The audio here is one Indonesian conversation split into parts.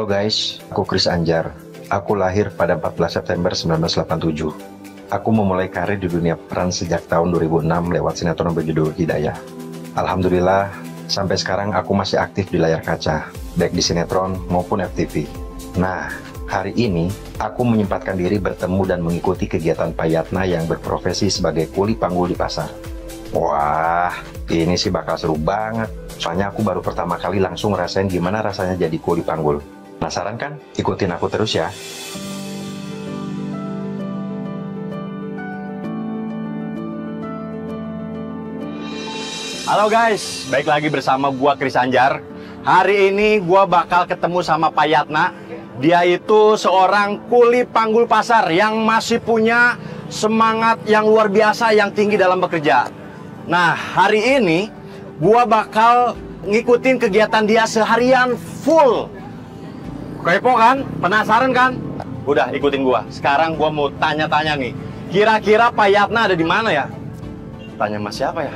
guys, aku Chris Anjar. Aku lahir pada 14 September 1987. Aku memulai karir di dunia peran sejak tahun 2006 lewat sinetron berjudul Hidayah. Alhamdulillah, sampai sekarang aku masih aktif di layar kaca, baik di sinetron maupun FTV. Nah, hari ini aku menyempatkan diri bertemu dan mengikuti kegiatan Pak Yatna yang berprofesi sebagai kuli panggul di pasar. Wah, ini sih bakal seru banget. Soalnya aku baru pertama kali langsung ngerasain gimana rasanya jadi kuli panggul. Penasaran kan? Ikutin aku terus ya. Halo guys, baik lagi bersama gua Chris Anjar. Hari ini gua bakal ketemu sama Pak Yatna. Dia itu seorang kuli panggul pasar yang masih punya semangat yang luar biasa, yang tinggi dalam bekerja. Nah, hari ini gua bakal ngikutin kegiatan dia seharian full. Kepo kan? Penasaran kan? Udah, ikutin gua. Sekarang gua mau tanya-tanya nih. Kira-kira Pak Yatna ada di mana ya? Tanya sama siapa ya?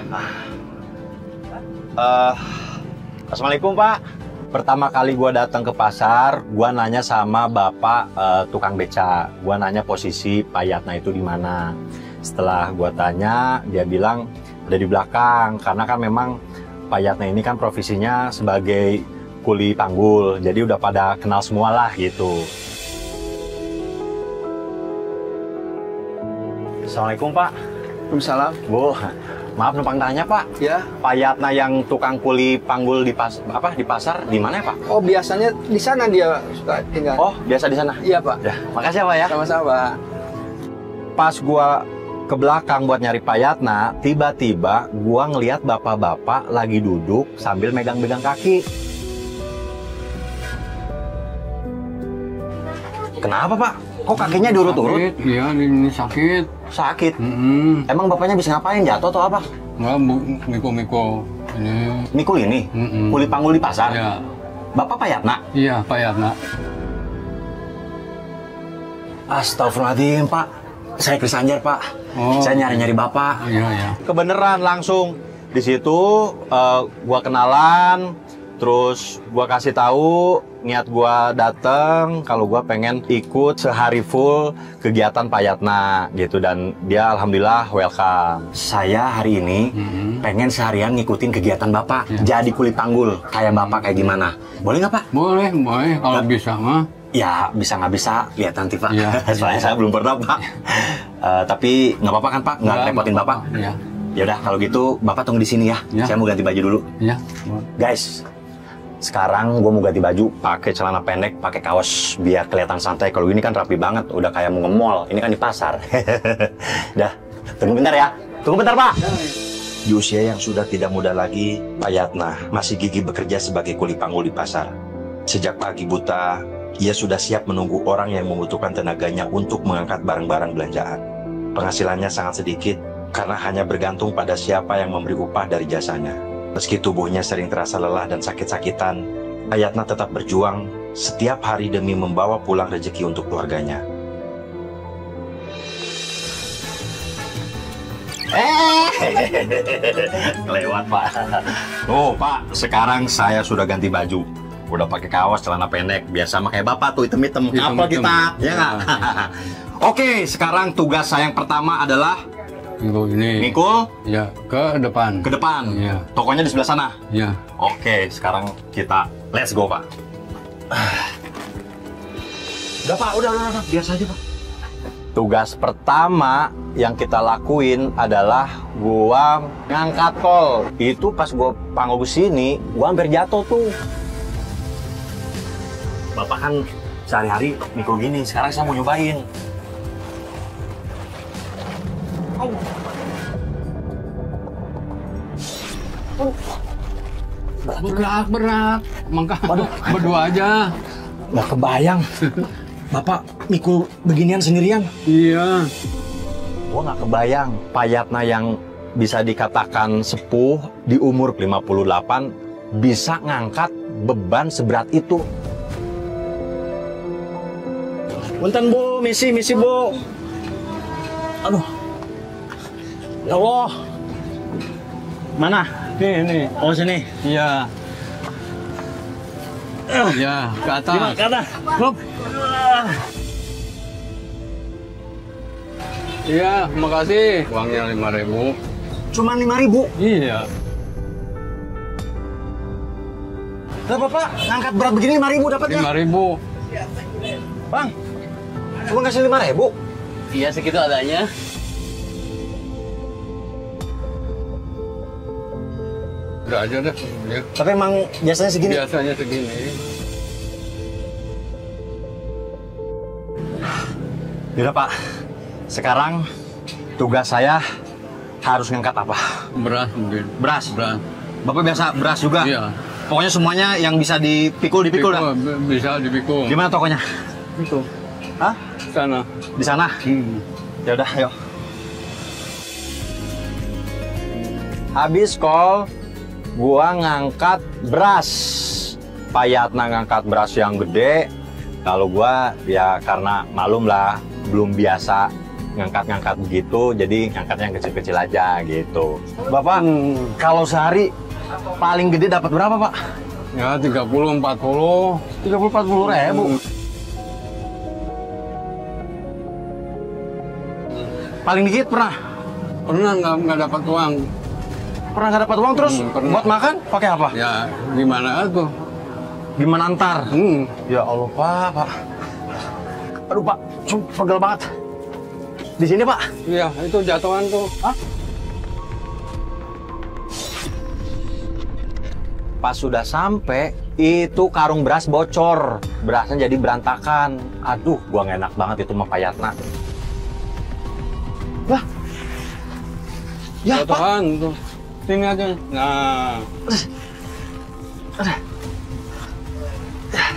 Assalamualaikum Pak. Pertama kali gua datang ke pasar, gua nanya sama bapak tukang beca. Gua nanya posisi Pak Yatna itu di mana. Setelah gua tanya, dia bilang ada di belakang. Karena kan memang Pak Yatna ini kan profesinya sebagai kuli panggul, jadi udah pada kenal semua lah gitu. Assalamualaikum Pak. Waalaikumsalam. Bu, maaf numpang tanya Pak. Ya. Pak Yatna yang tukang kuli panggul di pasar di mana ya Pak? Oh, biasanya di sana dia suka tinggal. Oh, biasa di sana. Iya Pak. Ya, makasih ya Pak ya. Sama-sama. Pas gua ke belakang buat nyari Pak Yatna, tiba-tiba gua ngelihat bapak-bapak lagi duduk sambil megang-megang kaki. Kenapa Pak? Kok kakinya diurut-urut? Iya, ini sakit. Sakit? Emang bapaknya bisa ngapain? Jatuh atau apa? Enggak, Miko. Ini. Mikul ini? Kuli panggul di pasar? Iya. Bapak Pak Yatna? Iya, Pak Yatna. Astagfirullahaladzim Pak. Saya Chris Anjar Pak. Oh. Saya nyari-nyari Bapak. Iya. Kebeneran langsung. Di situ gua kenalan. Terus gua kasih tahu niat gua datang kalau gua pengen ikut sehari full kegiatan Pak Yatna gitu, dan dia alhamdulillah welcome. Saya hari ini pengen seharian ngikutin kegiatan Bapak, jadi kuli panggul kayak Bapak kayak gimana. Boleh nggak Pak? Boleh kalau bisa mah. Ya bisa nggak bisa lihat nanti Pak. Ya, Soalnya saya belum pernah Pak. Tapi nggak apa-apa kan Pak? Nggak repotin Bapak? Iya. Ya udah kalau gitu Bapak tunggu di sini ya. Saya mau ganti baju dulu. Iya. Guys, sekarang gue mau ganti baju, pakai celana pendek, pakai kaos biar kelihatan santai. Kalau ini kan rapi banget, udah kayak mau nge-mall. Ini kan di pasar. Dah, tunggu bentar ya. Tunggu bentar Pak. Di usia yang sudah tidak muda lagi, Pak Yatna masih gigih bekerja sebagai kuli panggul di pasar. Sejak pagi buta, ia sudah siap menunggu orang yang membutuhkan tenaganya untuk mengangkat barang-barang belanjaan. Penghasilannya sangat sedikit karena hanya bergantung pada siapa yang memberi upah dari jasanya. Meski tubuhnya sering terasa lelah dan sakit-sakitan, Pak Yatna tetap berjuang setiap hari demi membawa pulang rezeki untuk keluarganya. Lewat Pak. Oh Pak, sekarang saya sudah ganti baju. Udah pakai kaos, celana pendek. Biasa sama kayak Bapak tuh, hitam-hitam. Apa kita? Ya nggak? Oke, sekarang tugas saya yang pertama adalah Miko ini. Mikul? Ya, ke depan. Ke depan? Iya. Tokonya di sebelah sana? Iya. Oke, sekarang kita let's go Pak. Udah Pak, udah. Biasa aja Pak. Tugas pertama yang kita lakuin adalah gua ngangkat kol. Itu pas gua panggul sini, gua hampir jatuh tuh. Bapak kan sehari-hari mikul gini, sekarang saya mau nyobain. Berat. Mangka berdua aja. Nggak kebayang. Bapak mikul beginian sendirian? Iya. Gua nggak kebayang Pak Yatna yang bisa dikatakan sepuh di umur 58 bisa ngangkat beban seberat itu. Punten Bu, misi Bu. Aduh. Ya Allah. Mana? Ini. Oh sini. Iya. Ya, ke atas. Ke atas. Hup. Iya, makasih. Uangnya 5.000. Cuma 5.000. Iya. Lah Bapak ngangkat berat begini 5.000 dapatnya. 5.000. Bang, cuma ngasih 5.000. Iya, segitu adanya. Udah aja dah. Ya. Tapi emang biasanya segini. Biasanya segini. Yaudah Pak, sekarang tugas saya harus ngangkat apa? Beras mungkin. Beras. Beras. Bapak biasa beras juga? Iya. Pokoknya semuanya yang bisa dipikul dah. Bisa dipikul. Gimana tokonya? Itu. Hah? Sana. Di sana? Ya udah, ayo. Habis call, gua ngangkat beras. Pak Yatna ngangkat beras yang gede. Kalau gua ya karena malum lah, belum biasa ngangkat-ngangkat begitu, jadi ngangkatnya yang kecil-kecil aja gitu. Bapak, kalau sehari paling gede dapat berapa, Pak? Ya 30-40. 30-40 ribu. Paling dikit pernah? Pernah nggak dapat uang. Pernah nggak dapat uang terus Pernah. buat makan pakai apa? Ya gimana tuh? Gimana antar? Hmm. Ya Allah, Pak. Aduh, Pak, pegel banget. Di sini, Pak. Iya, itu jatuhan tuh. Hah? Pas sudah sampai, itu karung beras bocor. Berasnya jadi berantakan. Aduh, gua nggak enak banget itu sama Pak Yatna. Wah. Ya, Pak. Jatuhan tuh. Sini aja. Nah. Ya.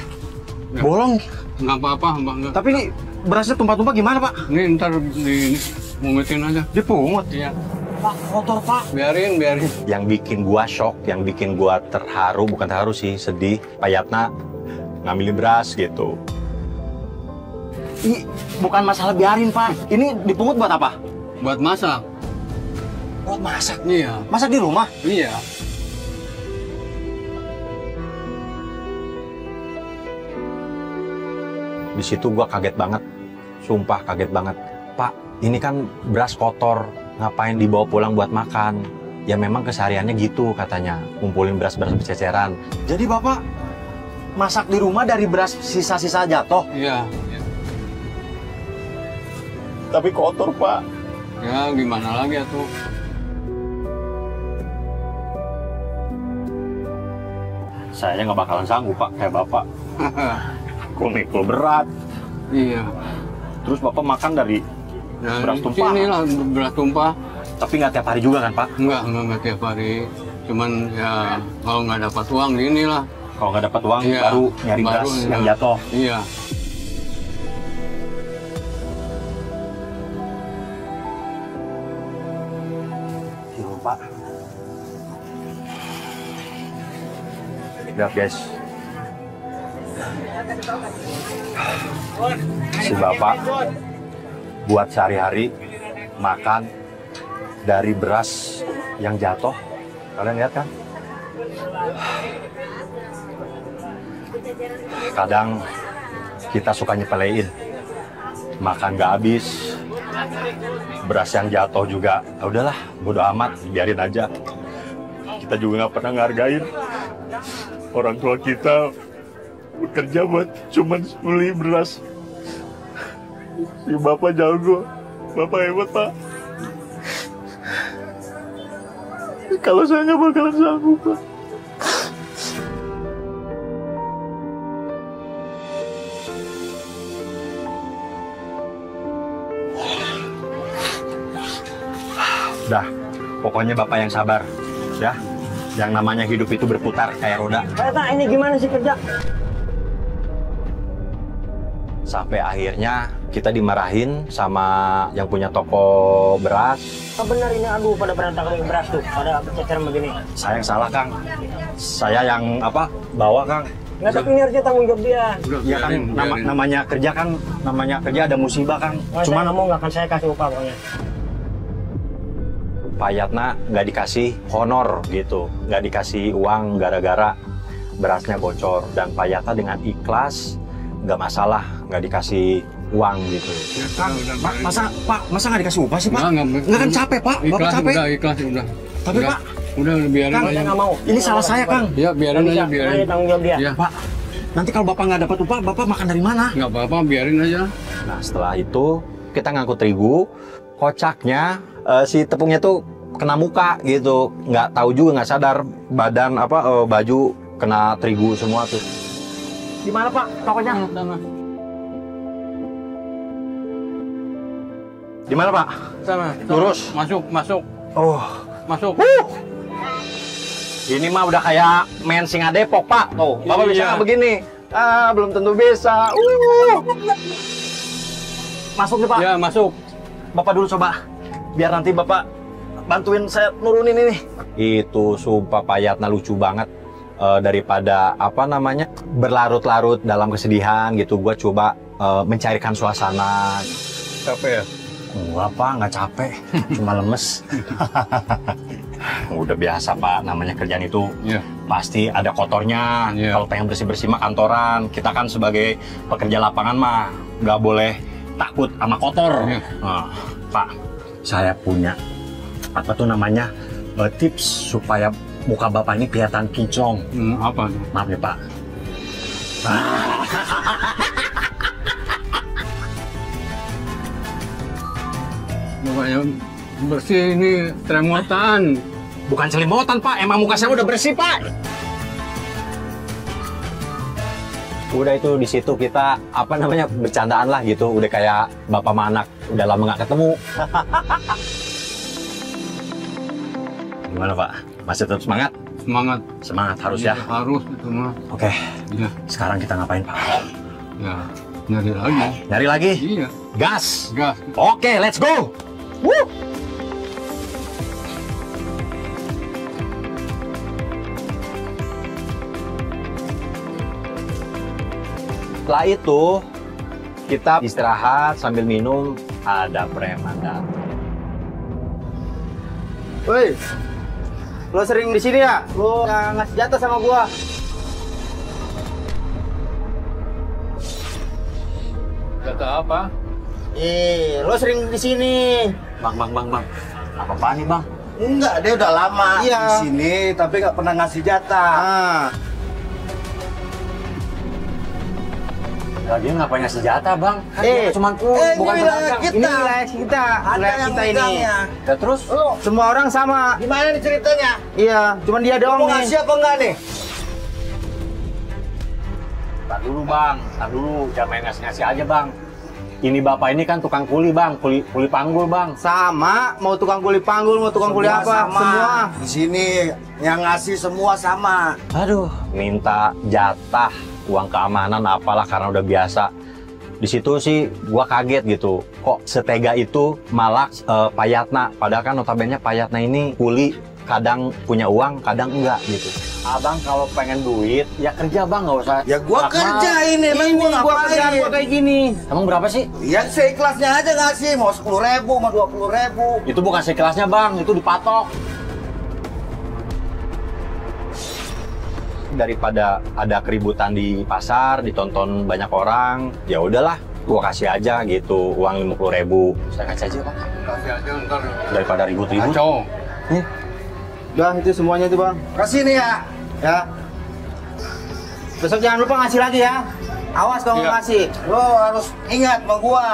Bolong. Nggak apa-apa, Mbak. Nggak. Tapi ini berasnya tumpah-tumpah gimana, Pak? Ini ntar dimungutin aja. Dipungut. Iya. Pak, kotor, Pak. Biarin. Yang bikin gua shock, yang bikin gua terharu, bukan terharu sih, sedih, Pak Yatna ngambilin beras gitu. Ini bukan masalah biarin, Pak. Ini dipungut buat apa? Buat masak. Buat masak. Iya. Masak di rumah? Iya. Di situ gua kaget banget. Sumpah kaget banget. Pak, ini kan beras kotor. Ngapain dibawa pulang buat makan? Ya memang kesehariannya gitu katanya. Ngumpulin beras-beras berceceran. Jadi Bapak masak di rumah dari beras sisa-sisa jatuh? Iya. Tapi kotor, Pak. Ya gimana lagi tuh? Saya nggak bakalan sanggup, Pak, kayak Bapak. Mikul berat. Iya. Terus Bapak makan dari beras tumpah? Inilah beras tumpah. Tapi nggak tiap hari juga kan, Pak? Enggak tiap hari. Cuman ya kalau nggak dapat uang inilah. Kalau nggak dapat uang, Iya, baru nyari beras yang jatuh. Iya. Iya, Pak. Lihat, guys. Si Bapak buat sehari-hari makan dari beras yang jatuh. Kalian lihat kan? Kadang kita suka nyepelein. Makan nggak habis. Beras yang jatuh juga. Ah, udahlah, bodo amat, biarin aja. Kita juga nggak pernah ngehargain orang tua kita bekerja buat cuman beli beras. Si Bapak jago, Bapak hebat, Pak. Kalau saya nggak bakalan sanggup, Pak. Udah, pokoknya Bapak yang sabar, ya. Yang namanya hidup itu berputar kayak roda. Pak, ini gimana sih kerja? Sampai akhirnya kita dimarahin sama yang punya toko beras. Oh, benar ini, aduh, pada berantakan beras tuh, pada bercecer begini. Saya yang salah, Kang. Saya yang bawa, Kang. Nggak, tapi ini harusnya tanggung jawab dia. Iya kan, namanya kerja ada musibah, Kang. Cuman kamu nggak akan saya kasih upah pokoknya. Pak Yatna nggak dikasih honor gitu, nggak dikasih uang gara-gara berasnya bocor dan Pak Yata dengan ikhlas nggak masalah, nggak dikasih uang gitu. Ya, Kang, udah, masa nggak dikasih upah sih Pak? Nggak kan capek Pak, Bapak ikhlas, capek. udah ikhlas udah. Tapi udah, Pak, udah biarin Kang, aja. Saya nggak mau. ini salah saya Kang. Ya biarin aja, biarin. Ini tanggung jawab dia. Ya, Pak, nanti kalau Bapak nggak dapat upah, Bapak makan dari mana? nggak apa-apa, biarin aja. Nah setelah itu kita ngangkut terigu, kocaknya si tepungnya tuh kena muka gitu, nggak tahu juga, nggak sadar badan baju kena terigu semua tuh. Di mana Pak tokonya? Di mana Pak? Sana. Lurus. Masuk. Oh, Masuk. ini mah udah kayak main Singa Depok Pak. Tuh, Bapak bisa Iya. nggak begini? Belum tentu bisa. Masuk nih Pak. Ya, masuk. Bapak dulu coba, biar nanti Bapak bantuin saya nurunin ini. Itu sumpah Pak Yatna lucu banget. Daripada berlarut-larut dalam kesedihan gitu, gua coba mencairkan suasana. Capek ya? Enggak Pak, nggak capek, cuma lemes. Udah biasa Pak, namanya kerjaan itu Iya. pasti ada kotornya. Iya. Kalau pengen bersih-bersih mah kantoran. Kita kan sebagai pekerja lapangan mah nggak boleh takut sama kotor. Iya. Nah, Pak, saya punya tips supaya muka Bapak ini kelihatan kinclong. Apa tuh? Maaf ya Pak. Pokoknya bersih ini tremotan. Bukan selimutan Pak, emang muka saya udah bersih Pak. Udah itu di situ kita bercandaan lah gitu, udah kayak bapak sama anak, udah lama nggak ketemu. Gimana Pak? Masih tetap semangat? Semangat. Semangat harus ya. Harus itu mah. Oke, Iya. sekarang kita ngapain Pak? Ya, nyari lagi. Nyari lagi? Iya. Gas. Gas. Oke, let's go. Woo! Setelah itu kita istirahat sambil minum, ada preman datang. Woi, lo sering di sini ya? Lo ngasih jatah sama gua. Kata apa? Lo sering di sini. Bang. Apa-apaan nih Bang? Enggak, dia udah lama Iya. di sini, tapi nggak pernah ngasih jatah. Dia ngapain ngasih jatah Bang? Kan dia cuma bukan ini wilayah pedagang. kita. Ini wilayah kita, Ada wilayah yang kita ini. megangnya. Ya terus? Semua orang sama. Gimana nih ceritanya? Iya, cuman dia doang Mau nih. ngasih apa enggak nih? Tar dulu Bang, tar dulu. Jangan main ngasih-ngasih aja Bang. Ini Bapak ini kan tukang kuli Bang, kuli panggul Bang. Sama, mau tukang kuli panggul, mau tukang kuli Semua apa, sama. semua. Di sini yang ngasih semua sama. Aduh, minta jatah, uang keamanan apalah karena udah biasa. Di situ sih gua kaget gitu. Kok setega itu malah Pak Yatna. Padahal kan notabene Pak Yatna ini kuli, kadang punya uang, kadang enggak gitu. Abang kalau pengen duit, ya kerja Bang, nggak usah. Ya gua nakal. kerja ini, emang gua Gua kerjaan ngapain? gua kayak gini. Emang berapa sih? Ya seikhlasnya aja ngasih, mau 10.000, mau 20.000. Itu bukan sekelasnya Bang, itu dipatok. Daripada ada keributan di pasar, ditonton banyak orang, ya udahlah, gua kasih aja gitu uang 50.000. Saya kasih aja Bang. Kasih aja ntar. Daripada ribut-ribut. Kacau. Udah, itu semuanya itu Bang. Kasih nih ya. Ya. Besok jangan lupa ngasih lagi ya. Awas kalau Iya. nggak ngasih. Lo harus ingat sama gua.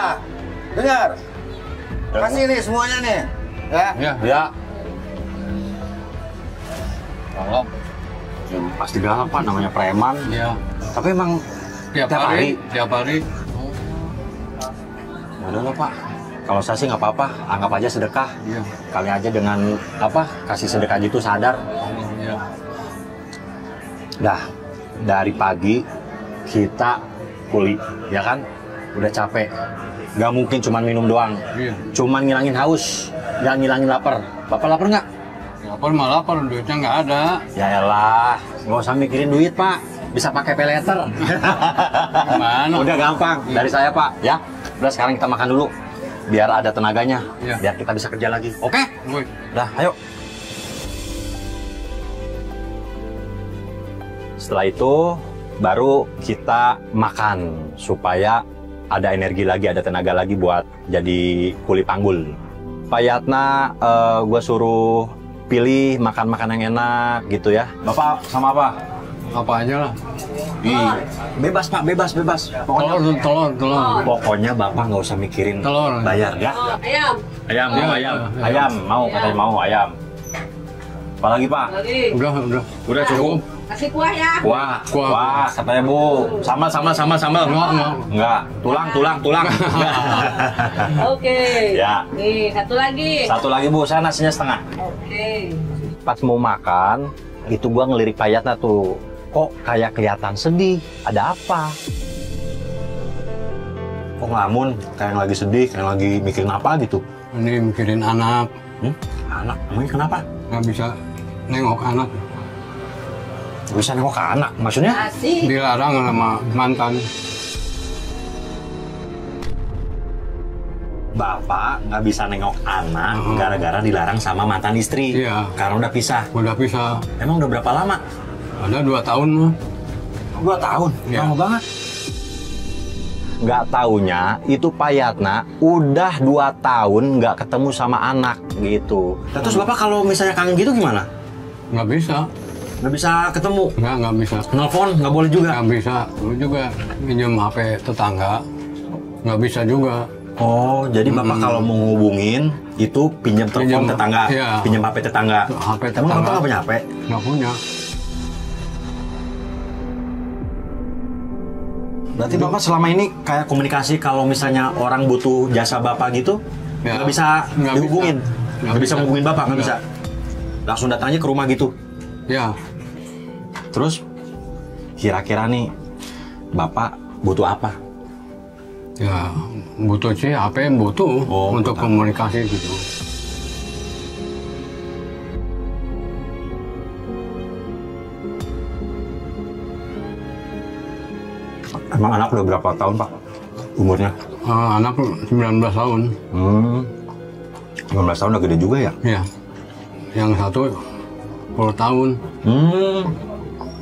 Dengar. Kasih nih semuanya nih. Ya. Ya. Ya. Tolong. Ya, pasti galak Pak, namanya preman. Ya. Tapi emang Tiap hari. Tiap hari. ya udah lah Pak. Kalau saya sih nggak apa-apa, anggap aja sedekah. Iya. Kali aja dengan kasih sedekah gitu sadar. Iya. Dah, dari pagi kita kuli, ya kan? Udah capek. Gak mungkin cuma minum doang. Iya. Cuman ngilangin haus, jangan ngilangin lapar. Bapak lapar nggak? Lapar mah lapar, duitnya nggak ada. Ya elah, nggak usah mikirin duit Pak. Bisa pakai pay later. Gimana? Udah gampang, dari saya Pak. Ya, udah sekarang kita makan dulu. Biar ada tenaganya, Iya. biar kita bisa kerja lagi. Oke? Woi. Udah, ayo. Setelah itu baru kita makan supaya ada energi lagi, ada tenaga lagi buat jadi kuli panggul. Pak Yatna, gue suruh pilih makan makanan yang enak gitu ya. Bapak sama apa? Apa aja lah. Bebas Pak, bebas. Pokoknya, Telur. pokoknya Bapak nggak usah mikirin Telur. bayar ya. Ayam. Ayam, Ya, mau ayam. ya. Ayam, mau katanya mau ayam. Apalagi Pak? Lagi. Udah cukup. Kasih kuah ya. Wah, katanya Bu. Sama. Enggak. Tulang. Enggak. Oke. Ya. Nih, satu lagi. Satu lagi Bu, saya nasinya setengah. Oke. Pas mau makan, itu gua ngelirik Pak Yatna tuh. Kok kayak kelihatan sedih? Ada apa? Kok ngelamun? Kayak lagi sedih, kayak lagi mikirin apa gitu. Ini mikirin anak. Anak, emangnya kenapa? Nggak bisa nengok anak. Gak bisa nengok ke anak, maksudnya? Kasih. Dilarang sama mantan. Bapak nggak bisa nengok anak gara-gara dilarang sama mantan istri. Iya. Karena udah pisah. Udah bisa. Emang udah berapa lama? Ada 2 tahun mah. 2 tahun? Iya. Lama banget. Nggak taunya itu Pak Yatna udah 2 tahun nggak ketemu sama anak gitu. Terus Bapak kalau misalnya kangen gitu gimana? Nggak bisa. Nggak bisa ketemu? Nggak bisa. Nelfon nggak boleh juga? Nggak bisa. Lu juga minjem HP tetangga. Nggak bisa juga. Oh, jadi Bapak kalau mau ngubungin itu pinjam telepon Pinjam, tetangga, iya. pinjam HP tetangga. HP Emang tetangga. Bapak nggak punya HP? Nggak punya. Berarti Bapak selama ini kayak komunikasi kalau misalnya orang butuh jasa Bapak gitu, Ya. nggak bisa Nggak dihubungin? bisa. Nggak bisa ngubungin Bapak, nggak bisa? Nggak. Langsung datangnya ke rumah gitu? Ya, Terus, kira-kira nih, Bapak butuh apa? ya butuh sih HP butuh Oh, untuk butuh. komunikasi gitu. Emang anak udah berapa tahun, Pak? Umurnya? Anak 19 tahun. 19 tahun udah gede juga ya? Ya, yang satu 10 tahun.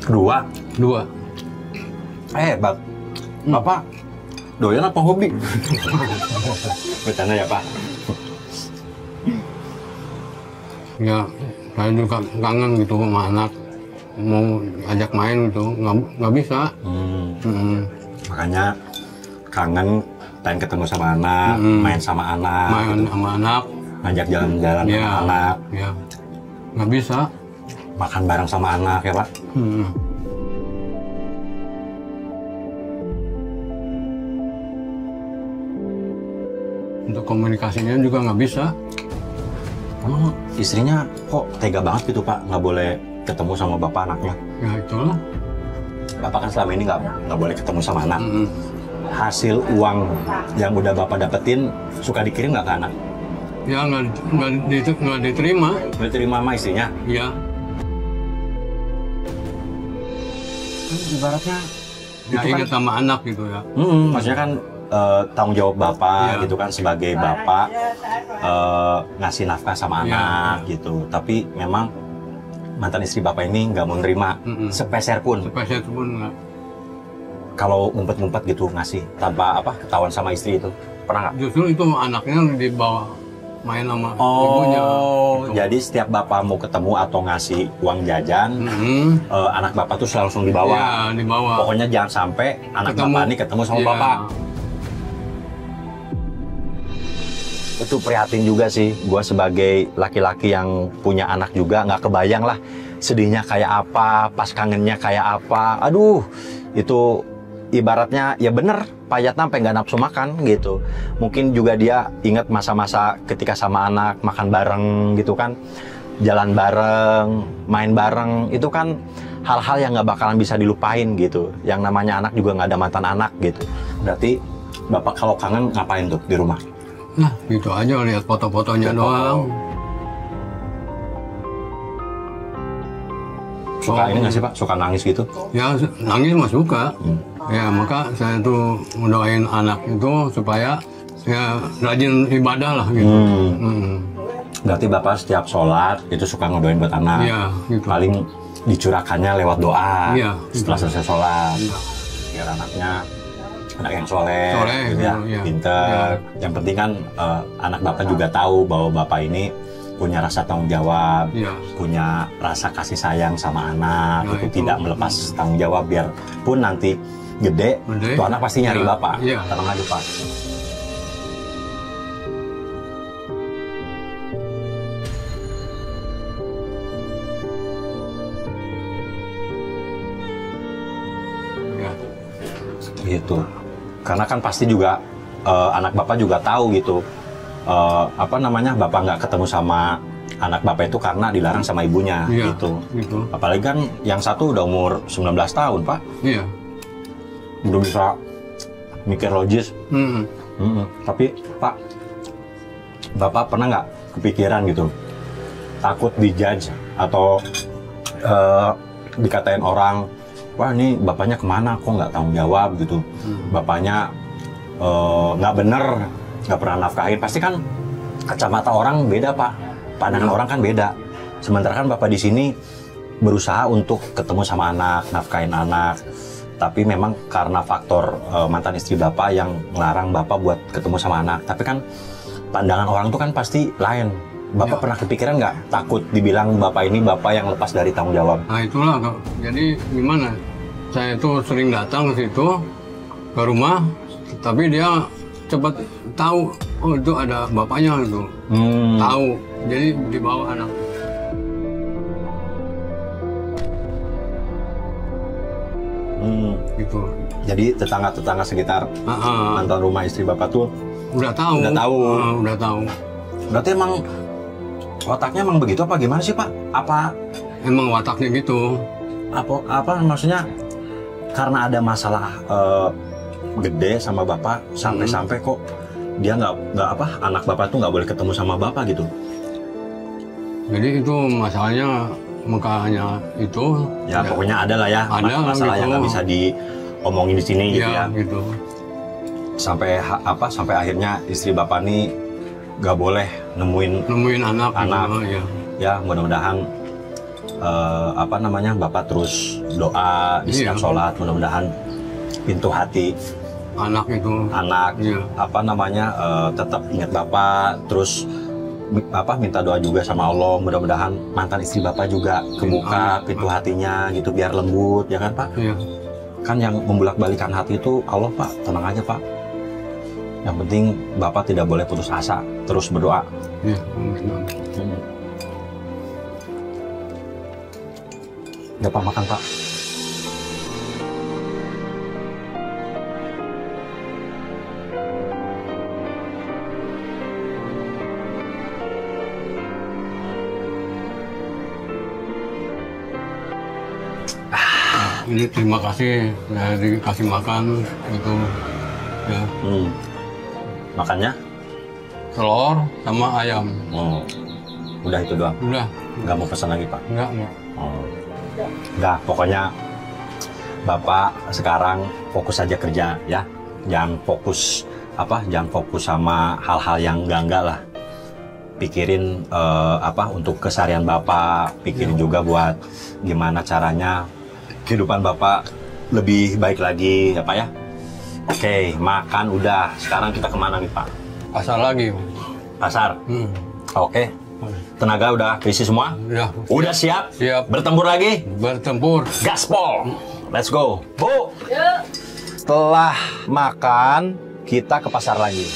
Kedua? 2. Hebat. Bapak doyan apa hobi? Bercanda ya, Pak? Ya, saya juga kangen gitu sama anak. Mau ajak main gitu, nggak bisa. Makanya kangen, pengen ketemu sama anak, main sama anak, Main gitu. sama anak. Ngajak jalan-jalan Ya, sama anak, ya, nggak bisa. makan bareng sama anak ya Pak. Untuk komunikasinya juga nggak bisa. Emang istrinya kok tega banget gitu Pak, nggak boleh ketemu sama bapak anaknya? Ya itulah. Bapak kan selama ini nggak boleh ketemu sama anak. Hasil uang yang udah bapak dapetin suka dikirim nggak ke anak? Ya nggak diterima. Udah terima sama istrinya? Ya, Ibaratnya nggak ingat sama anak gitu ya. maksudnya kan tanggung jawab bapak Iya. gitu kan sebagai bapak ngasih nafkah sama Iya. anak gitu. Tapi memang mantan istri bapak ini nggak mau nerima sepeser pun. Spesial pun nggak. Kalau ngumpet-ngumpet gitu ngasih tanpa apa ketahuan sama istri itu pernah nggak? Justru itu anaknya dibawa main sama ibunya. Oh, Gitu. jadi setiap bapak mau ketemu atau ngasih uang jajan, anak bapak tuh langsung dibawa. Ya, dibawa. Pokoknya jangan sampai anak Ketemu. bapak ini ketemu sama Iya. bapak. Itu prihatin juga sih, gue sebagai laki-laki yang punya anak juga nggak kebayang lah sedihnya kayak apa, pas kangennya kayak apa. Aduh, itu ibaratnya ya bener, Pak Yatna sampai nggak nafsu makan gitu. Mungkin juga dia ingat masa-masa ketika sama anak makan bareng gitu kan, jalan bareng, main bareng, itu kan hal-hal yang nggak bakalan bisa dilupain gitu. Yang namanya anak juga nggak ada mantan anak gitu. Berarti bapak kalau kangen ngapain tuh di rumah? Nah, gitu aja lihat foto-fotonya doang. Suka ini nggak sih Pak? Suka nangis gitu? Ya nangis mah suka. Ya maka saya tuh mendoain anak itu supaya ya rajin ibadah lah gitu. Berarti bapak setiap sholat itu suka ngedoain buat anak. Iya, gitu. Paling dicurahkannya lewat doa Iya, setelah gitu. selesai sholat. Iya. Biar anaknya anak yang soleh, Soleh, gitu ya, iya. pinter. Iya. Yang penting kan anak bapak juga tahu bahwa bapak ini punya rasa tanggung jawab, Iya. punya rasa kasih sayang sama anak, Nah, itu itu. tidak melepas tanggung jawab. Biarpun nanti gede, Gede. tuh anak pasti nyari Iya. bapak. Iya. Tenang aja pak. Iya. Gitu. Karena kan pasti juga anak bapak juga tahu gitu. Apa namanya, bapak nggak ketemu sama anak bapak itu karena dilarang sama ibunya. Iya, Gitu. gitu. Apalagi kan yang satu udah umur 19 tahun pak, Iya. udah bisa mikir logis. Hmm. Tapi pak, bapak pernah nggak kepikiran gitu, takut dijudge atau dikatain orang, wah ini bapaknya kemana, kok nggak tanggung jawab gitu, bapaknya nggak bener, nggak pernah nafkahin. Pasti kan kacamata orang beda pak, pandangan orang kan beda. Sementara kan bapak di sini berusaha untuk ketemu sama anak, nafkahin anak. Tapi memang karena faktor mantan istri bapak yang melarang bapak buat ketemu sama anak. Tapi kan pandangan orang tuh kan pasti lain. Bapak Ya. pernah kepikiran nggak takut dibilang bapak ini bapak yang lepas dari tanggung jawab? Nah itulah Kak. Jadi gimana? Saya itu sering datang ke situ ke rumah, tapi dia cepat tahu, oh itu ada bapaknya itu. Tahu. Jadi dibawa anak. Gitu. Jadi tetangga-tetangga sekitar mantan rumah istri bapak tuh Udah tahu. Udah tahu. Udah tahu. berarti emang otaknya emang begitu apa gimana sih pak? Apa Emang wataknya gitu. maksudnya karena ada masalah gede sama bapak sampai kok dia nggak anak bapak tuh nggak boleh ketemu sama bapak gitu? Jadi itu masalahnya makanya itu. Ya, pokoknya ada lah ya Ada, masalah gitu. yang nggak bisa diomongin di sini gitu ya. Gitu. Sampai sampai akhirnya istri bapak nih nggak boleh nemuin anak. Anak. Gitu, ya. ya mudah-mudahan bapak terus doa di setiap Iya. sholat, mudah-mudahan pintu hati Anak itu. anak Iya. tetap ingat bapak, terus minta doa juga sama Allah, mudah-mudahan mantan istri bapak juga kebuka pintu hatinya gitu biar lembut ya kan pak. Iya. Kan yang membulak-balikan hati itu Allah pak, tenang aja pak. Yang penting bapak tidak boleh putus asa, terus berdoa. Iya. Bapak makan pak. Ini terima kasih ya, dikasih makan gitu ya, Makannya? telur sama ayam. Udah itu doang. Udah. Nggak mau pesan lagi pak? Enggak. Nggak, pokoknya bapak sekarang fokus aja kerja ya. Jangan fokus sama hal-hal yang enggak lah. Pikirin untuk keseharian bapak, pikirin juga buat gimana caranya kehidupan bapak lebih baik lagi ya pak ya. Oke, makan udah. Sekarang kita kemana nih pak? Pasar lagi. Pasar. Oke. Tenaga udah keisi semua? Ya. Udah siap? Siap. Bertempur lagi? Bertempur. Gaspol. Let's go. Bu. Yuk. Setelah makan, kita ke pasar lagi.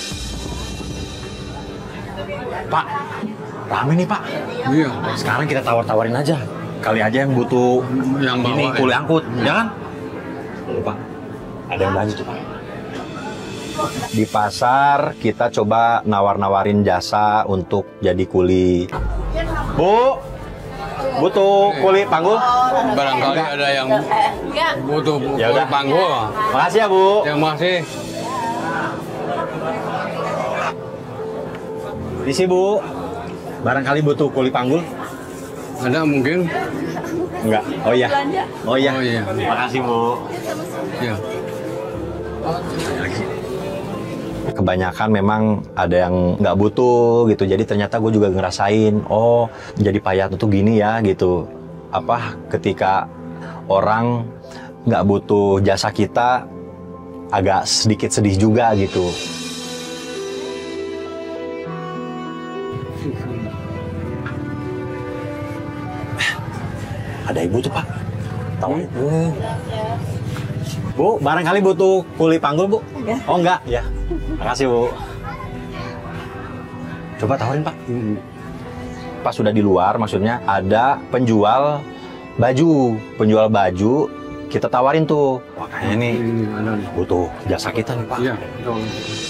Pak, rame nih pak. Iya. Sekarang kita tawar-tawarin aja. Kali aja yang butuh Yang bawa, ini ya. kuli angkut, ya kan? Pak, ada yang belanja tuh pak. Di pasar kita coba nawar-nawarin jasa untuk jadi kuli. Bu, butuh kuli panggul? Barangkali ada yang butuh Ya udah. panggul. Makasih ya bu. Terima kasih. Isi bu. Barangkali butuh kuli panggul? Ada mungkin? Enggak. Oh iya. Oh iya. Oh iya. Makasih bu. Ya. Kebanyakan memang ada yang nggak butuh gitu. Jadi ternyata gue juga ngerasain, oh jadi payat itu gini ya gitu. ketika orang nggak butuh jasa kita, agak sedikit sedih juga gitu. Ada ibu tuh Pak, tawarin. Bu, barangkali butuh kuli panggul Bu? Enggak. Oh enggak, ya. Makasih Bu. Coba tawarin Pak. Pas sudah di luar, maksudnya ada penjual baju, kita tawarin tuh. Makanya nih butuh jasa kita nih Pak. Iya.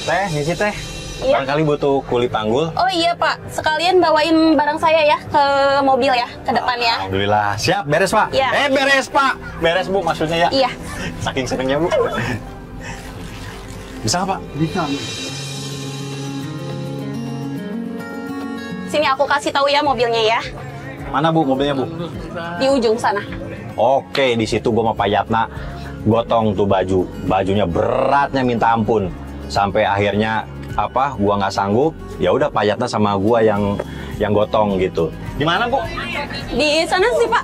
Teh, ngisi teh. Iya. Barangkali butuh kuli panggul. Oh iya Pak, sekalian bawain barang saya ya ke mobil ya, ke depan ya. Alhamdulillah, siap, beres Pak. Iya. Beres Pak, beres Bu maksudnya ya. Iya. Saking senengnya Bu. Bisa nggak Pak? Bisa. Sini aku kasih tahu ya mobilnya ya, Mana Bu mobilnya Bu? di ujung sana. Oke, di situ gua sama Pak Yatna gotong tuh bajunya beratnya minta ampun. Sampai akhirnya gua nggak sanggup, ya udah Pak Yatna sama gua yang gotong gitu. Di mana Bu? Di sana sih Pak.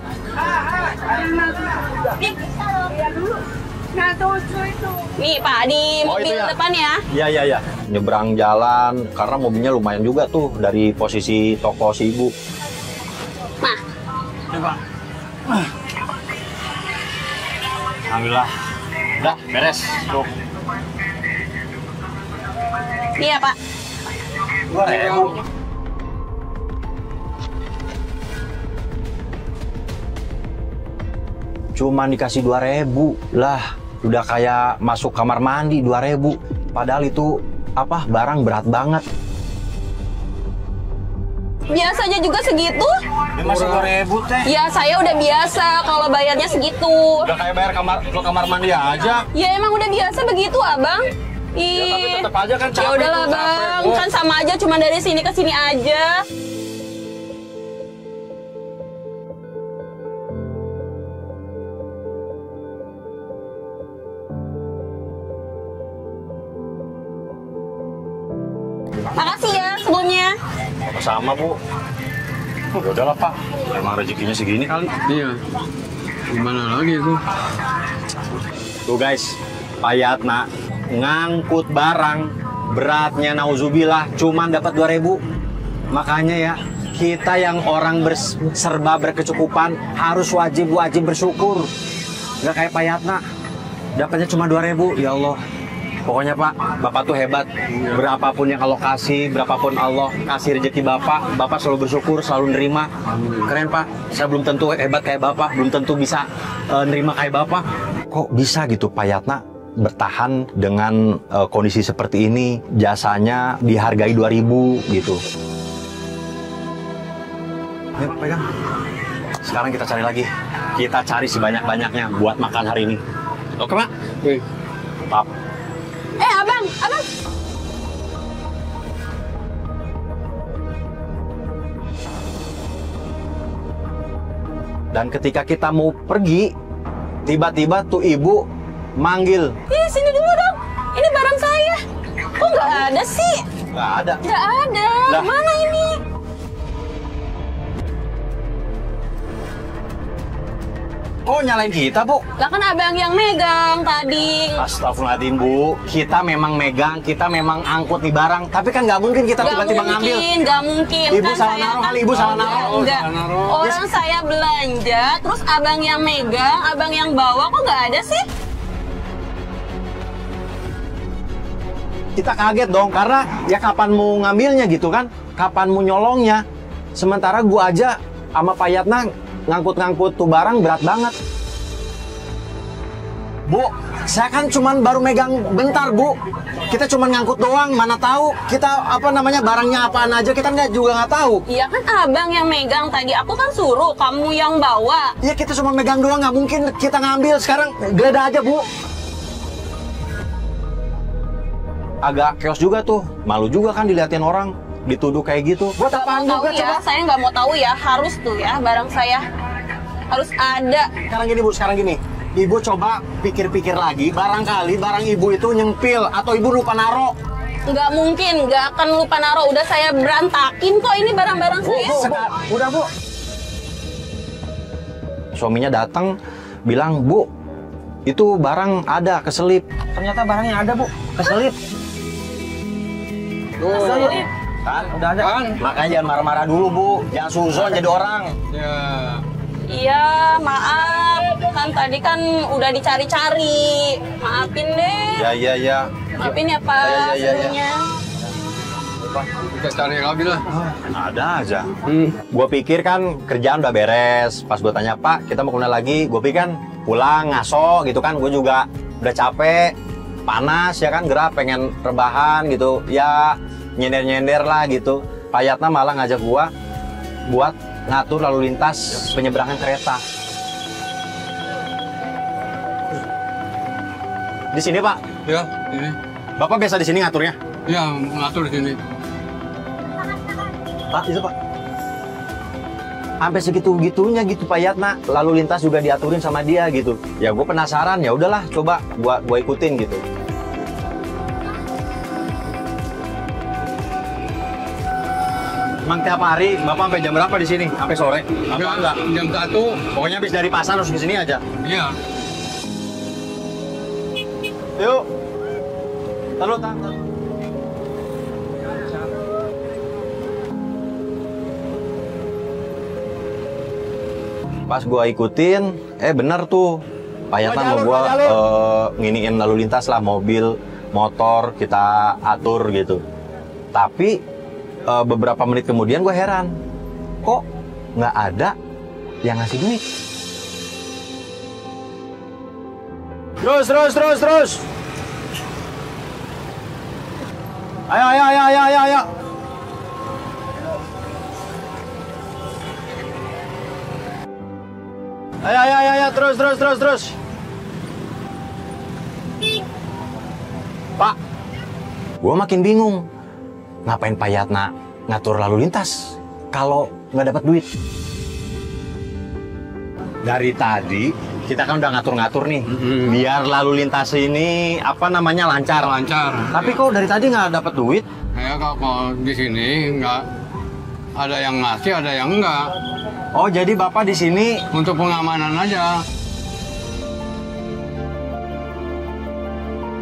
Nih Pak, di Oh, mobil itu ya? depan ya. Iya. Nyebrang jalan karena mobilnya lumayan juga tuh dari posisi toko si ibu. Nah, Alhamdulillah. Udah, beres. Tuh. iya Pak. 2.000. Cuman dikasih 2.000 lah, udah kayak masuk kamar mandi 2.000. Padahal itu barang berat banget. Biasanya juga segitu? Dia masih 2.000 teh. Ya saya udah biasa kalau bayarnya segitu. Udah kayak bayar kamar mandi aja. Ya emang udah biasa begitu Abang. Ya, tapi Ih, tetap aja kan capek. ya udahlah tuh, Bang, capek, Bu. kan sama aja, cuma dari sini ke sini aja. Makasih ya sebelumnya. Sama Bu. Ya udahlah Pak, emang rezekinya segini kali. Iya. Gimana lagi itu? Tuh guys, Pak Yatna ngangkut barang beratnya nauzubillah cuman dapat 2.000. Makanya ya, kita yang orang serba berkecukupan harus wajib bersyukur. Nggak kayak Pak Yatna, dapatnya cuma 2.000. Ya Allah. Pokoknya Pak, Bapak tuh hebat. Berapapun yang Allah kasih, berapapun Allah kasih rezeki Bapak selalu bersyukur, selalu nerima. Keren Pak, saya belum tentu hebat kayak Bapak, belum tentu bisa nerima kayak Bapak. Kok bisa gitu Pak Yatna bertahan dengan kondisi seperti ini, jasanya dihargai 2.000 gitu. Ayo pegang. Sekarang kita cari lagi. Kita cari sebanyak-banyaknya buat makan hari ini. Oke Pak? Oke. Pak. Abang. Dan ketika kita mau pergi, tiba-tiba tuh ibu manggil. Sini dulu dong. Ini barang saya. Kok nggak ada sih? Nggak ada. Nggak ada. Lah. Mana ini? Kok nyalain kita, Bu? Lah kan abang yang megang tadi. Astagfirullahaladzim, Bu. Kita memang megang, kita memang angkut nih barang. Tapi kan nggak mungkin kita tiba-tiba ngambil. Nggak mungkin. Ibu Kan salah saya naruh kan- kali, Ibu salah naruh. Enggak. Orang saya belanja, terus abang yang megang, abang yang bawa, kok nggak ada sih? Kita kaget dong, karena ya kapan mau ngambilnya gitu kan? Kapan mau nyolongnya? Sementara gua aja sama Pak Yatna ngangkut-ngangkut tuh barang berat banget. Bu, saya kan cuman baru megang bentar, Bu. Kita cuman ngangkut doang, mana tahu kita barangnya apaan aja, kita juga nggak tahu. Iya kan abang yang megang tadi, aku kan suruh kamu yang bawa. Iya, kita cuma megang doang, nggak mungkin kita ngambil. Sekarang geledah aja, Bu. Agak chaos juga tuh, malu juga kan diliatin orang, dituduh kayak gitu. Buat Nggak apaan mau juga tahu ya, coba? saya nggak mau tahu ya, harus tuh ya barang saya harus ada. Sekarang gini, Bu, sekarang gini. Ibu coba pikir-pikir lagi, barangkali barang ibu itu nyempil atau ibu lupa naro. Nggak mungkin, nggak akan lupa naruh. Udah saya berantakin kok ini barang-barang saya. Udah, Bu. suaminya datang bilang, "Bu, itu barang ada keselip." Ternyata barangnya ada, Bu. Keselip. Keselip. Kan, udah ada. Kan? Makanya jangan marah-marah dulu, Bu. Jangan suzon jadi orang. Ya. Iya, maaf. Kan tadi kan udah dicari-cari. Maafin deh. Ya. Maafin ya, Pak. Ya. Sebelumnya. Kita cari lagi lah. Ada aja. Gue pikir kan kerjaan udah beres. Pas gue tanya, "Pak, kita mau kemana lagi?" Gue pikir kan pulang ngaso gitu kan. Gue juga udah capek, panas ya kan, gerah, pengen rebahan gitu. Ya nyender-nyender lah gitu. Pak Yatna malah ngajak gue buat ngatur lalu lintas penyeberangan kereta. Di sini, Pak. Ya, ini. Bapak biasa di sini ngaturnya? Ya, ngatur di sini. Pak, itu Pak. Sampai segitu-gitunya gitu Pak Yatna. Lalu lintas juga diaturin sama dia gitu. Ya gue penasaran, ya udahlah coba gua ikutin gitu. Emang tiap hari Bapak sampai jam berapa di sini? Sampai sore? Apa enggak? Jam 1. Pokoknya habis dari pasar harus ke sini aja. Iya. Yuk. Taruh, taruh. Pas gua ikutin, bener tuh. Pak Yatna mau gua nginiin lalu lintas lah, mobil, motor, kita atur gitu. Tapi beberapa menit kemudian gua heran, kok nggak ada yang ngasih duit. Terus. Ayo. Ayo, terus. Pak, gua makin bingung. Ngapain Pak Yatna ngatur lalu lintas kalau nggak dapat duit? Dari tadi kita kan udah ngatur-ngatur nih, biar lalu lintas ini lancar. Tapi kok dari tadi nggak dapat duit? Ya kalau di sini nggak ada yang ngasih, ada yang enggak. Oh, jadi Bapak di sini Untuk pengamanan aja.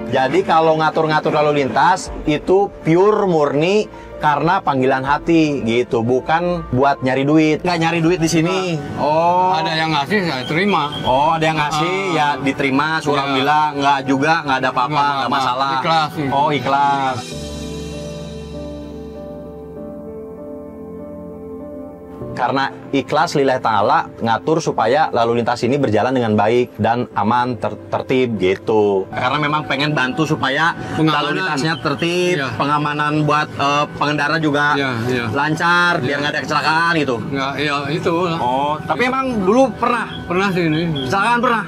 jadi kalau ngatur-ngatur lalu lintas itu pure murni karena panggilan hati gitu, bukan buat nyari duit. Nggak nyari duit di sini. Oh. Ada yang ngasih, saya terima. Oh, ada yang ngasih ya diterima, surah bilang nggak juga, nggak ada apa-apa, nggak masalah. Ikhlas. Oh, ikhlas. Karena ikhlas lillahi ta'ala ngatur supaya lalu lintas ini berjalan dengan baik dan aman, tertib gitu. Karena memang pengen bantu supaya lalu lintasnya tertib, pengamanan buat pengendara juga lancar, biar nggak ada kecelakaan gitu. Nggak, iya itu. Oh, tapi emang dulu Pernah sih ini. kecelakaan pernah?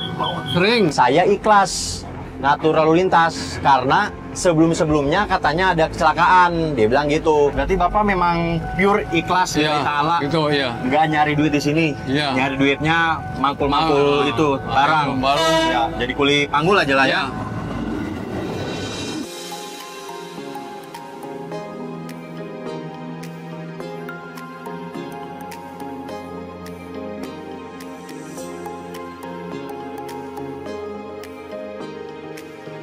Sering. Saya ikhlas ngatur lalu lintas karena sebelum-sebelumnya katanya ada kecelakaan. Dia bilang gitu. Berarti Bapak memang pure ikhlas lillahi ta'ala. Itu iya. Nggak nyari duit di sini. Iya. Nyari duitnya mangkul-mangkul itu barang. Ya, jadi kuli panggul aja lah ya.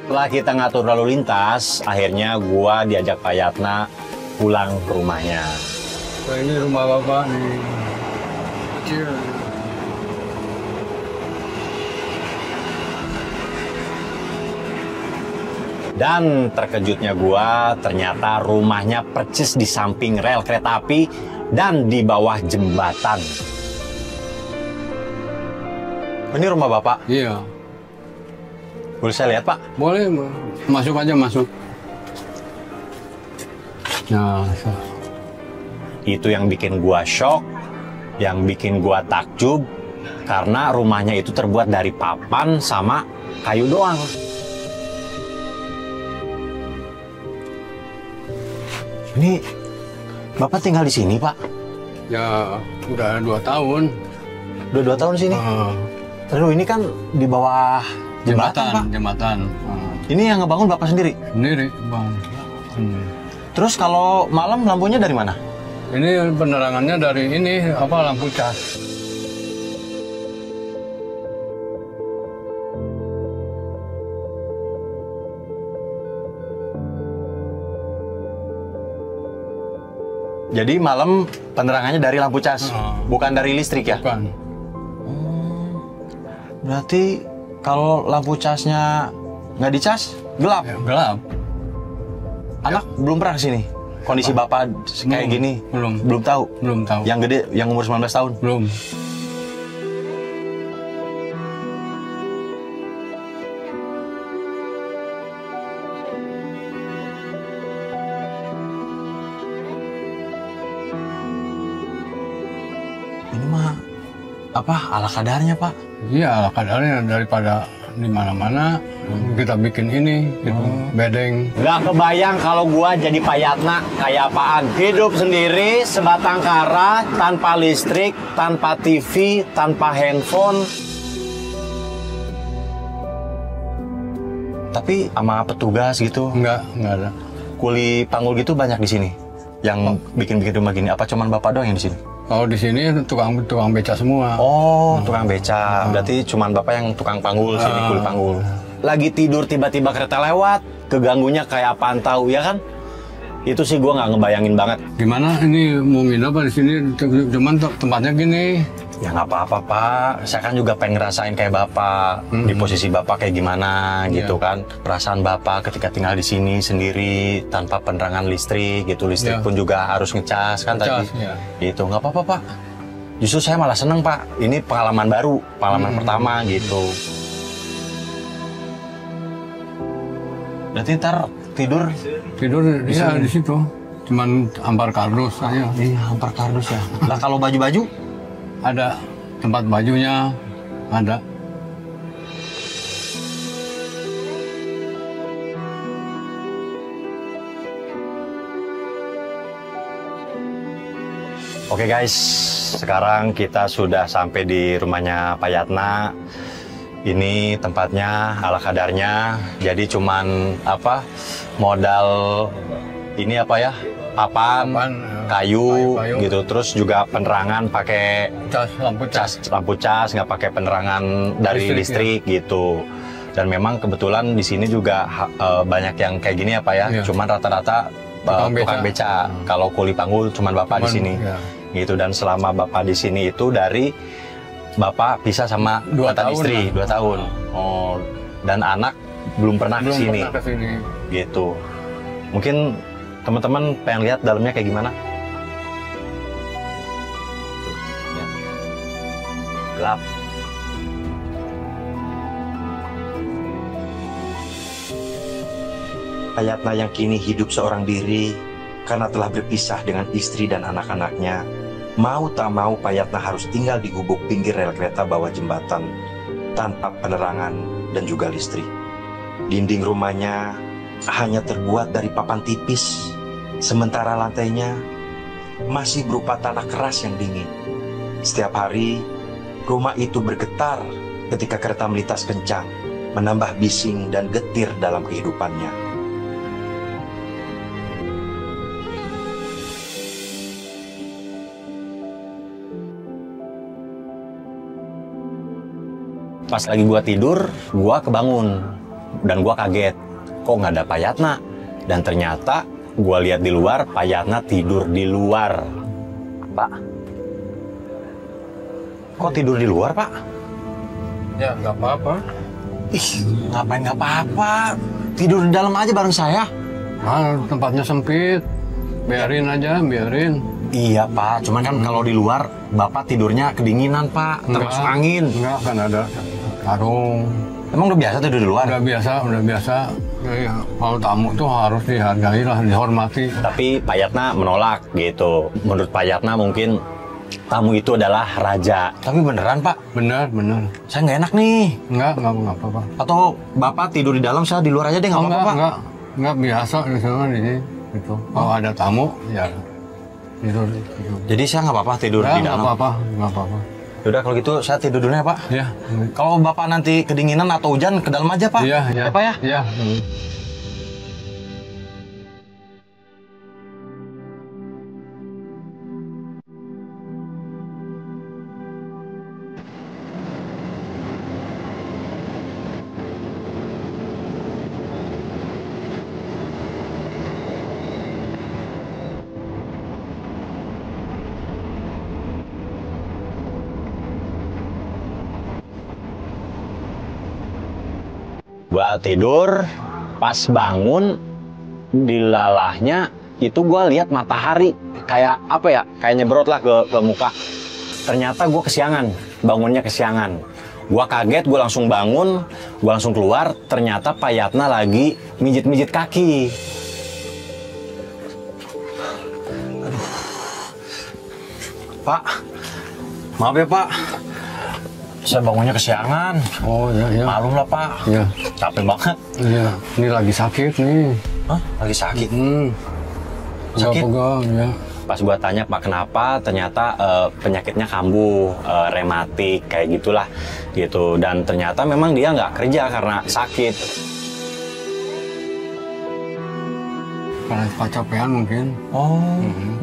Setelah kita ngatur lalu lintas, akhirnya gua diajak Pak Yatna pulang ke rumahnya. Nah, ini rumah Bapak nih. Kecil. Dan terkejutnya gua, ternyata rumahnya persis di samping rel kereta api dan di bawah jembatan. Ini rumah Bapak? Iya. Boleh saya lihat, Pak? Boleh, masuk aja, masuk. Nah, Itu yang bikin gua shock, yang bikin gua takjub, karena rumahnya itu terbuat dari papan sama kayu doang. Ini Bapak tinggal di sini, Pak? ya udah 2 tahun. Udah 2 tahun di sini? Terus ini kan di bawah jembatan, Pak? Jembatan. Ini yang ngebangun Bapak sendiri? Sendiri, Bang. Terus kalau malam lampunya dari mana? Ini penerangannya dari ini lampu cas. Jadi malam penerangannya dari lampu cas, bukan dari listrik ya? Bukan. Berarti kalau lampu casnya nggak dicas, gelap. Ya, gelap. Anak belum pernah kesini. Kondisi bapak kayak gini, belum tahu. Belum tahu. Yang gede, yang umur 19 tahun. Belum. Ini mah apa ala kadarnya pak? Iya, ala kadarnya daripada di mana-mana kita bikin ini gitu, bedeng. Gak kebayang kalau gua jadi Payatna kayak apaan. Hidup sendiri, sebatang kara, tanpa listrik, tanpa TV, tanpa handphone. Tapi sama petugas gitu, Enggak ada. kuli panggul gitu banyak di sini. Yang bikin-bikin rumah gini, apa cuman bapak doang yang di sini? Kalau di sini tukang beca semua. Oh, tukang beca. Berarti cuman bapak yang tukang panggul sini, kuli panggul. Lagi tidur tiba-tiba kereta lewat, keganggunya kayak apaan tahu ya kan? Itu sih gua nggak ngebayangin banget. Gimana ini mau nginep apa di sini? Cuman tempatnya gini. Ya nggak apa-apa pak, saya kan juga pengen ngerasain kayak bapak, di posisi bapak kayak gimana gitu kan. Perasaan bapak ketika tinggal di sini sendiri, tanpa penerangan listrik gitu, listrik pun juga harus ngecas kan tadi. Gitu, nggak apa-apa pak. Justru saya malah seneng pak, ini pengalaman baru, pengalaman pertama gitu. Berarti ntar tidur Ya di situ. Cuman ampar kardus aja. Iya, hampar kardus ya. Lah kalau baju-baju? Ada tempat bajunya, ada. Oke guys, sekarang kita sudah sampai di rumahnya Payatna. Ini tempatnya ala kadarnya. Jadi cuman apa? Modal ini apa ya? Papan, kayu gitu. Terus juga penerangan pakai lampu cas, nggak pakai penerangan dari listrik gitu. Dan memang kebetulan di sini juga banyak yang kayak gini ya Pak ya. Cuman rata-rata tukang beca. Kalau kuli panggul cuman bapak di sini. Gitu. Dan selama bapak di sini itu dari bapak pisah sama mantan istri 2 tahun. Oh, dan anak belum pernah ke sini. Gitu. Mungkin teman-teman pengen lihat dalamnya kayak gimana? Gelap. Payatna yang kini hidup seorang diri karena telah berpisah dengan istri dan anak-anaknya, mau tak mau Payatna harus tinggal di gubuk pinggir rel kereta bawah jembatan tanpa penerangan dan juga listrik. Dinding rumahnya hanya terbuat dari papan tipis, sementara lantainya masih berupa tanah keras yang dingin. Setiap hari, rumah itu bergetar ketika kereta melintas kencang, menambah bising dan getir dalam kehidupannya. Pas lagi gua tidur, gua kebangun dan gua kaget. Kok nggak ada Payatna? Dan ternyata gua lihat di luar, Payatna tidur di luar. Pak, kok tidur di luar, Pak? Ya, nggak apa-apa. Ih, ngapain nggak apa-apa? Tidur di dalam aja bareng saya. Nah, tempatnya sempit. Biarin aja, biarin. Iya, Pak. Cuman kan kalau di luar, Bapak tidurnya kedinginan, Pak. Termasuk angin. Enggak, kan ada karung. Emang udah biasa tidur di luar? Udah biasa. Ya, kalau tamu tuh harus dihargai lah, dihormati. Tapi Payatna menolak gitu. Menurut Payatna mungkin tamu itu adalah raja. Tapi beneran, Pak? Bener. Saya nggak enak nih. Enggak apa-apa. Atau Bapak tidur di dalam, saya di luar aja deh, nggak apa-apa, Pak? Enggak biasa di sana di sini. Gitu. Kalau ada tamu, ya tidur. Jadi saya nggak apa-apa tidur di dalam? Nggak apa-apa. Yaudah kalau gitu saya tidur dulu ya, Pak. Iya. Kalau Bapak nanti kedinginan atau hujan, ke dalam aja, Pak. Iya. Ya, Pak ya? Iya. Gua tidur, pas bangun dilalahnya itu gua lihat matahari kayak apa ya? Kayak nyebrot lah ke muka. Ternyata gua kesiangan, bangunnya kesiangan. Gua kaget, gua langsung bangun, gua langsung keluar. Ternyata Pak Yatna lagi mijit-mijit kaki. Aduh. Pak, maaf ya Pak. Saya bangunnya kesiangan. Oh ya. Malum lah Pak. Iya. Capek banget. Iya. Ini lagi sakit nih. Hah? Lagi sakit? Sakit? Pegang, ya. Pas gua tanya Pak kenapa, ternyata penyakitnya kambuh, rematik kayak gitulah gitu. Dan ternyata memang dia nggak kerja karena sakit. Karena kecapean mungkin. Oh,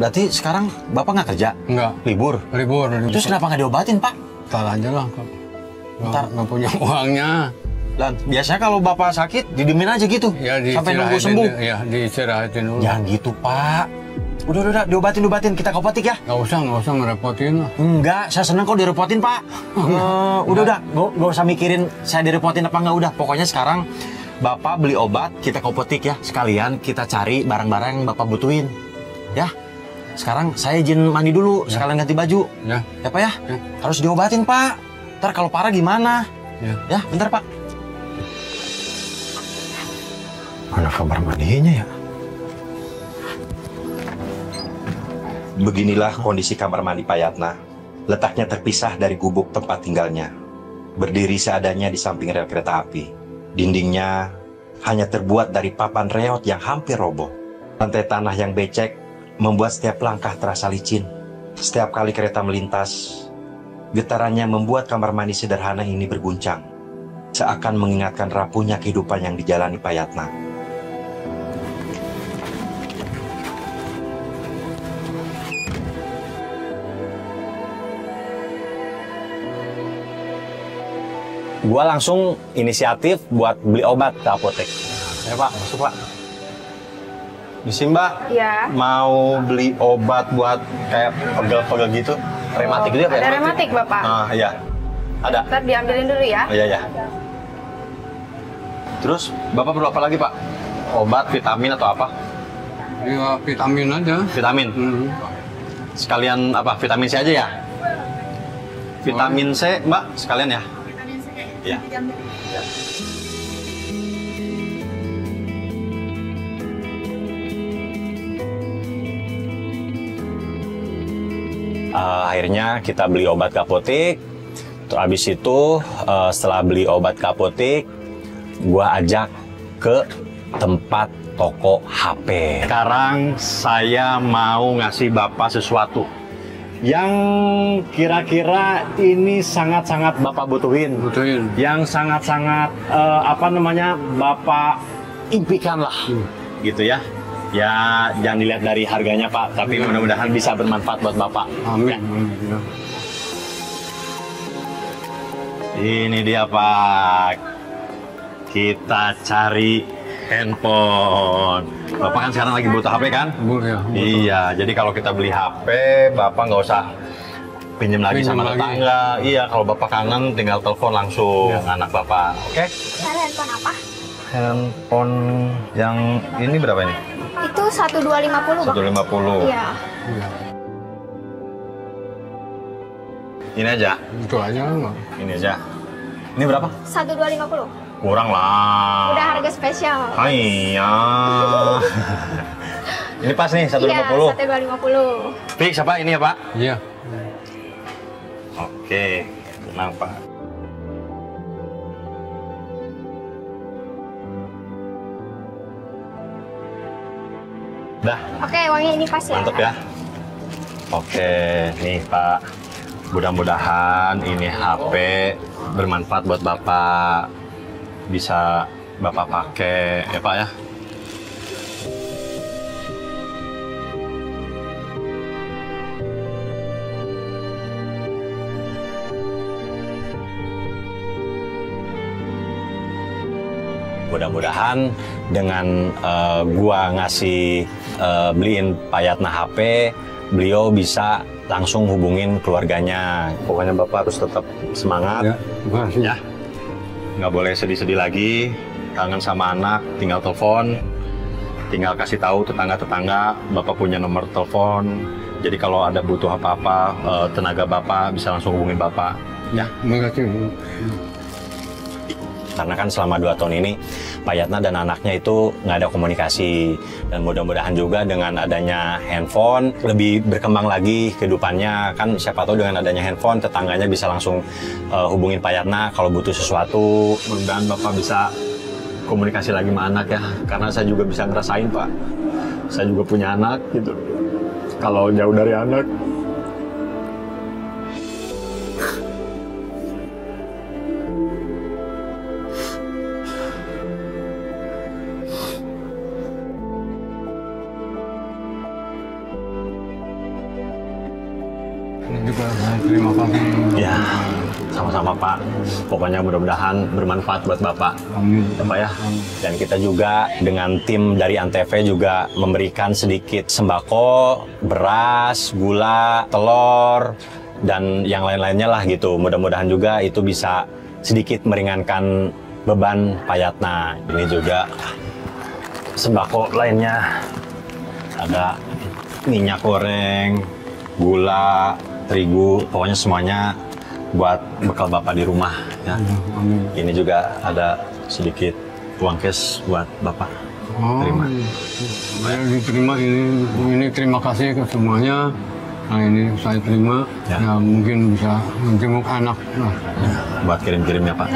berarti sekarang Bapak nggak kerja? Enggak. Libur? Libur. Terus kenapa nggak diobatin Pak? Ntar aja lah. Nggak punya uangnya. Dan biasanya kalau Bapak sakit, didiemin aja gitu? Ya, sampai nunggu sembuh? Ya, diistirahatin dulu. Jangan gitu Pak. Udah, diobatin. Kita ke apotek ya? Nggak usah ngerepotin lah. Enggak, saya senang kok direpotin Pak. Udah, gak usah mikirin saya direpotin apa enggak. Udah, pokoknya sekarang Bapak beli obat, kita ke apotek ya. Sekalian kita cari barang-barang yang Bapak butuhin. Ya, sekarang saya izin mandi dulu, sekalian ganti baju. Ya. Ya Pak ya? Harus diobatin Pak. Ntar kalau parah gimana? Ya, bentar Pak. Mana kamar mandinya ya? Beginilah kondisi kamar mandi Pak Yatna. Letaknya terpisah dari gubuk tempat tinggalnya. Berdiri seadanya di samping rel kereta api. Dindingnya hanya terbuat dari papan reot yang hampir roboh. Lantai tanah yang becek membuat setiap langkah terasa licin. Setiap kali kereta melintas, getarannya membuat kamar mandi sederhana ini berguncang. Seakan mengingatkan rapuhnya kehidupan yang dijalani Pak Yatna. Gua langsung inisiatif buat beli obat ke apotek. Ya Pak, masuk Pak. Misi Mbak, Iya. mau beli obat buat kayak pegel-pegel gitu, rematik gitu ya Pak? Ada rematik Bapak. Ah iya, ada. Ntar diambilin dulu ya. Oh, iya. Terus Bapak perlu apa lagi Pak? Obat, vitamin atau apa? Ya, vitamin aja. Vitamin? Sekalian apa, vitamin C aja ya? Vitamin C Mbak, sekalian ya? Iya. Akhirnya kita beli obat ke apotek. Terus habis itu setelah beli obat ke apotek, gua ajak ke tempat toko HP. Sekarang saya mau ngasih Bapak sesuatu yang kira-kira ini sangat-sangat Bapak butuhin. Yang sangat-sangat Bapak impikan lah. Gitu ya. Ya, jangan dilihat dari harganya Pak, tapi mudah-mudahan bisa bermanfaat buat Bapak. Amin. Ya. Ini dia Pak. Kita cari handphone. Bapak kan sekarang lagi butuh HP kan? Ya, iya, jadi kalau kita beli HP, Bapak nggak usah pinjam lagi sama tetangga. Iya, kalau Bapak kangen tinggal telepon langsung anak Bapak. Oke? Handphone apa? Handphone yang ini berapa ini? Itu 1250 Bang. 150. Iya. Ini aja. Itu aja Bang. Ini aja. Ini berapa? 1250. Kurang lah. Udah harga spesial. Iya. Ini pas nih 150. Iya, 150. Fix apa ini ya Pak? Iya. Oke, tenang Pak. Dah. Oke, uangnya ini pas ya. Mantap ya. Oke, nih Pak. Mudah-mudahan ini HP bermanfaat buat Bapak. Bisa Bapak pakai ya Pak ya. Mudah-mudahan dengan gua ngasih beliin Pak Yatna HP, beliau bisa langsung hubungin keluarganya. Pokoknya Bapak harus tetap semangat. Ya, makasih. Ya. Nggak boleh sedih-sedih lagi. kangen sama anak, tinggal telepon, tinggal kasih tahu tetangga-tetangga, Bapak punya nomor telepon. Jadi kalau ada butuh apa-apa, tenaga Bapak bisa langsung hubungin Bapak. Ya, Terima kasih. karena kan selama 2 tahun ini Pak Yatna dan anaknya itu nggak ada komunikasi, dan mudah-mudahan juga dengan adanya handphone lebih berkembang lagi kehidupannya. Kan siapa tahu dengan adanya handphone tetangganya bisa langsung hubungin Pak Yatna kalau butuh sesuatu. Mudah-mudahan Bapak bisa komunikasi lagi sama anak ya, karena saya juga bisa ngerasain Pak, saya juga punya anak gitu, kalau jauh dari anak. Ini juga terima kasih. Ya, sama-sama Pak. Pokoknya mudah-mudahan bermanfaat buat Bapak. Amin. Bapak ya. Dan kita juga dengan tim dari Antv juga memberikan sedikit sembako, beras, gula, telur, dan yang lain-lainnya lah gitu. Mudah-mudahan juga itu bisa sedikit meringankan beban Pak Yatna. Ini juga sembako lainnya. Ada minyak goreng, gula, terigu, pokoknya semuanya buat bekal Bapak di rumah ya. Ini juga ada sedikit uang cash buat Bapak. Terima. Saya diterima ini terima kasih ke semuanya. Nah ini saya terima, Ya. ya mungkin bisa menjenguk anak. Nah, Buat kirim-kirim ya Pak.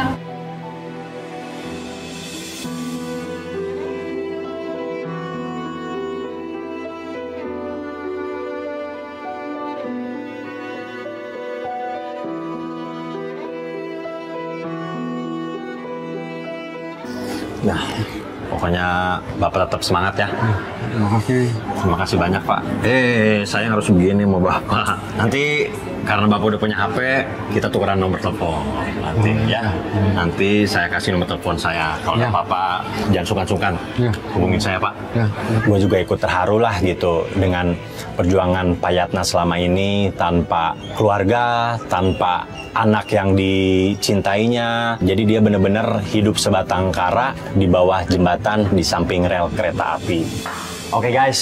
Nah, pokoknya Bapak tetap semangat ya. terima kasih. Terima kasih banyak Pak. Saya harus begini sama Bapak. Nanti karena Bapak udah punya HP, kita tukeran nomor telepon. Nanti ya. Nanti saya kasih nomor telepon saya. Kalau ada Ya. apa-apa, jangan sungkan-sungkan. Ya. Hubungin saya Pak. Ya. Gue juga ikut terharu lah gitu dengan perjuangan Pak Yatna selama ini tanpa keluarga, tanpa anak yang dicintainya. Jadi dia benar-benar hidup sebatang kara di bawah jembatan di samping rel kereta api. Oke guys,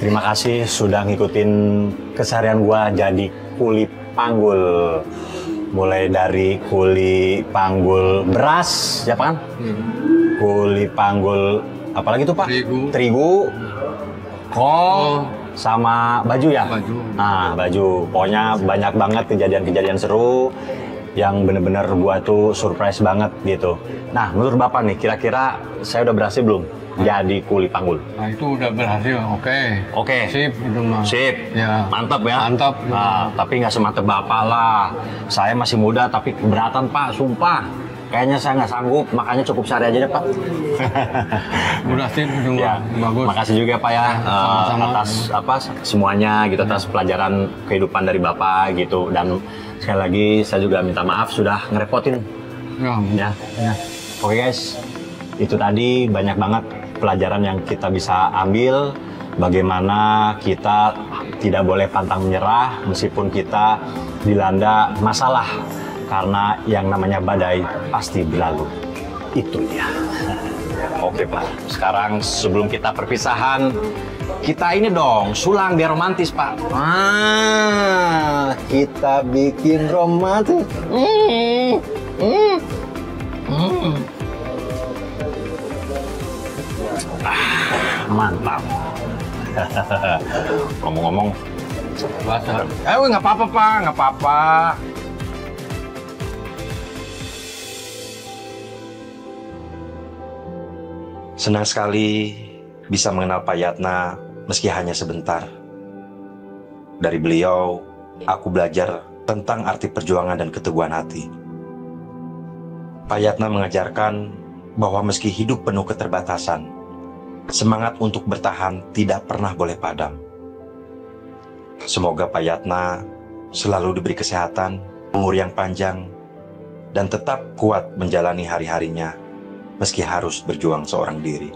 terima kasih sudah ngikutin keseharian gua jadi kuli panggul. Mulai dari kuli panggul beras, ya kan? Kuli panggul apalagi tuh Pak? Terigu. Kol sama baju ya? Baju. Nah, baju. Pokoknya banyak banget kejadian-kejadian seru yang bener-bener gua tuh surprise banget gitu. Nah, menurut Bapak nih, kira-kira saya udah berhasil belum jadi kuli panggul? Nah itu udah berhasil, oke. Oke. Sip itu mah. Sip. Ya. Mantap ya? Mantap. Nah, tapi nggak semantap Bapak lah. Saya masih muda tapi keberatan Pak, sumpah. Kayaknya saya nggak sanggup, makanya cukup sehari aja deh Pak. Udah sip itu mah. Ya, Bagus. makasih juga Pak ya Sama-sama. atas apa semuanya gitu, atas pelajaran kehidupan dari Bapak gitu. Dan sekali lagi saya juga minta maaf sudah ngerepotin Ya. ya. Oke guys, itu tadi banyak banget pelajaran yang kita bisa ambil, bagaimana kita tidak boleh pantang menyerah meskipun kita dilanda masalah, karena yang namanya badai pasti berlalu. Itu dia. Oke Pak, sekarang sebelum kita perpisahan, kita ini dong sulang biar romantis Pak. Kita bikin romantis. Mantap. Ngomong-ngomong, Basah. nggak apa-apa Pak, nggak apa-apa. Senang sekali bisa mengenal Pak Yatna meski hanya sebentar. Dari beliau, aku belajar tentang arti perjuangan dan keteguhan hati. Pak Yatna mengajarkan bahwa meski hidup penuh keterbatasan, semangat untuk bertahan tidak pernah boleh padam. Semoga Pak Yatna selalu diberi kesehatan, umur yang panjang, dan tetap kuat menjalani hari-harinya meski harus berjuang seorang diri.